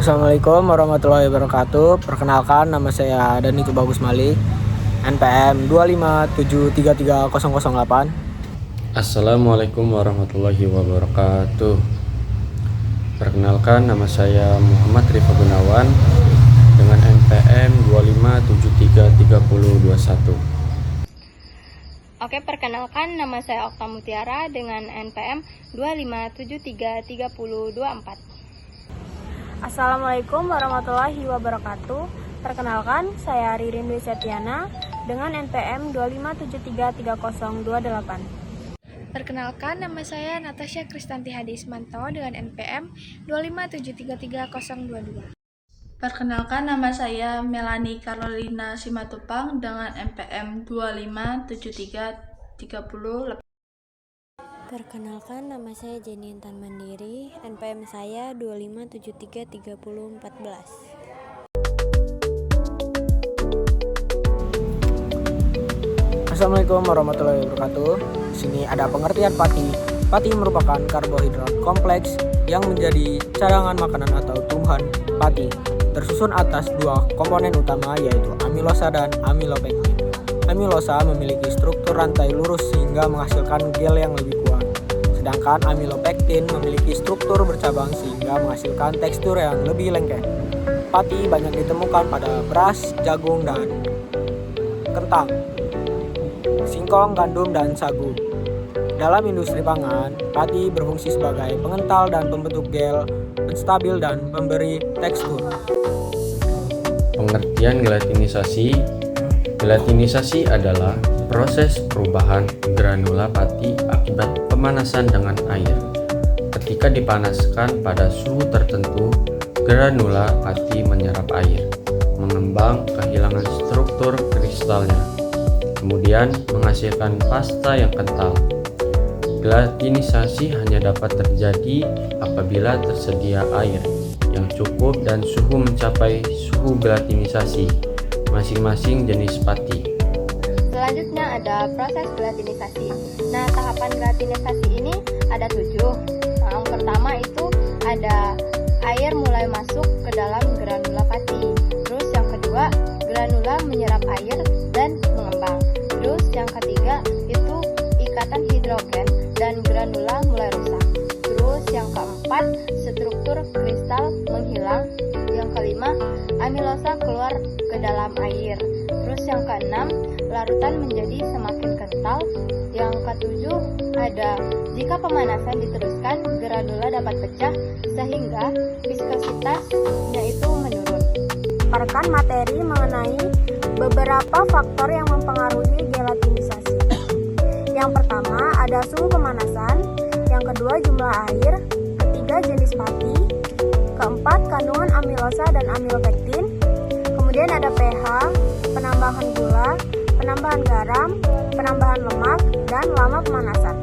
Assalamualaikum warahmatullahi wabarakatuh. Perkenalkan, nama saya Dani Bagus Malik, NPM 257333008. Assalamualaikum warahmatullahi wabarakatuh. Perkenalkan, nama saya Muhammad Rifa Gunawan dengan NPM 257333021. Oke, perkenalkan, nama saya Okta Mutiara dengan NPM 257333024. Assalamualaikum warahmatullahi wabarakatuh. Perkenalkan, saya Ririn Dwi Septiana dengan NPM 257333028. Perkenalkan, nama saya Natasha Kristanti Hadismanto dengan NPM 257333022. Perkenalkan, nama saya Melanie Carolina Simatupang dengan NPM 2573330. Perkenalkan, nama saya Jenny Intan Mandiri, NPM saya 257333014. Assalamualaikum warahmatullahi wabarakatuh. Di sini ada pengertian pati. Pati merupakan karbohidrat kompleks yang menjadi cadangan makanan atau tumbuhan pati. Tersusun atas dua komponen utama, yaitu amilosa dan amilopektin. Amilosa memiliki struktur rantai lurus sehingga menghasilkan gel yang lebih kuat. Sedangkan amilopektin memiliki struktur bercabang sehingga menghasilkan tekstur yang lebih lengket. Pati banyak ditemukan pada beras, jagung, dan kentang, singkong, gandum, dan sagu. Dalam industri pangan, pati berfungsi sebagai pengental dan pembentuk gel, penstabil, dan pemberi tekstur. Pengertian gelatinisasi. Gelatinisasi adalah proses perubahan granula pati akibat pemanasan dengan air. Ketika dipanaskan pada suhu tertentu, granula pati menyerap air, mengembang, kehilangan struktur kristalnya, kemudian menghasilkan pasta yang kental. Gelatinisasi hanya dapat terjadi apabila tersedia air yang cukup dan suhu mencapai suhu gelatinisasi masing-masing jenis pati. Selanjutnya ada proses gelatinisasi. Nah, tahapan gelatinisasi ini ada 7. Yang pertama itu ada air mulai masuk ke dalam granula pati. Terus yang kedua, granula menyerap air dan mengembang. Terus yang ketiga itu ikatan hidrogen dan granula mulai rusak. Terus yang keempat, struktur kristal menghilang. Yang kelima, amilosa keluar ke dalam air. Terus yang keenam, larutan menjadi semakin kental. Yang ketujuh, ada jika pemanasan diteruskan, granula dapat pecah sehingga viskositasnya itu menurun. Paparkan materi mengenai beberapa faktor yang mempengaruhi gelatinisasi. Yang pertama ada suhu pemanasan, yang kedua jumlah air, ketiga jenis pati, keempat kandungan amilosa dan amilopektin, kemudian ada pH, penambahan gula, penambahan garam, penambahan lemak, dan lama pemanasan.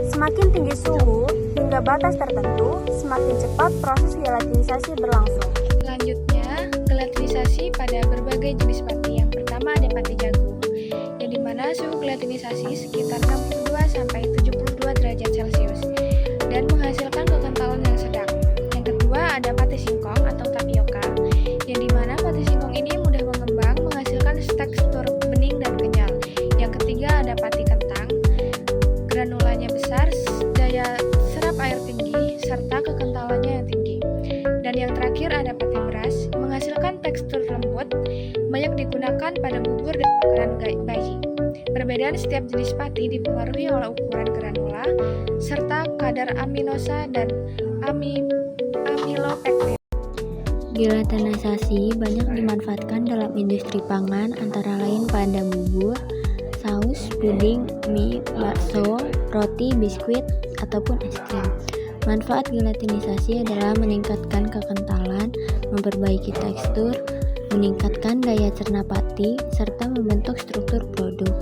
Semakin tinggi suhu hingga batas tertentu, semakin cepat proses gelatinisasi berlangsung. Selanjutnya, gelatinisasi pada berbagai jenis pati. Yang pertama ada pati jagung, yang dimana suhu gelatinisasi sekitar 62-72 derajat Celcius dan menghasilkan kekentalan yang sedang. Yang kedua ada pati singkong atau tapioka, yang dimana pati singkong ini mudah mengembang menghasilkan tekstur bening dan kenyal. Yang ketiga ada pati kentang, granulanya besar, daya serap air tinggi, serta kekentalannya yang tinggi. Dan yang terakhir ada pati beras, menghasilkan tekstur lembut, banyak digunakan pada bubur dan makanan bayi. Perbedaan setiap jenis pati dipengaruhi oleh ukuran granula, serta kadar aminosa dan amilopektin. Gelatinisasi banyak dimanfaatkan dalam industri pangan, antara lain pada bubur, saus, puding, mie, bakso, roti, biskuit, ataupun es krim. Manfaat gelatinisasi adalah meningkatkan kekentalan, memperbaiki tekstur, meningkatkan daya cerna pati, serta membentuk struktur produk.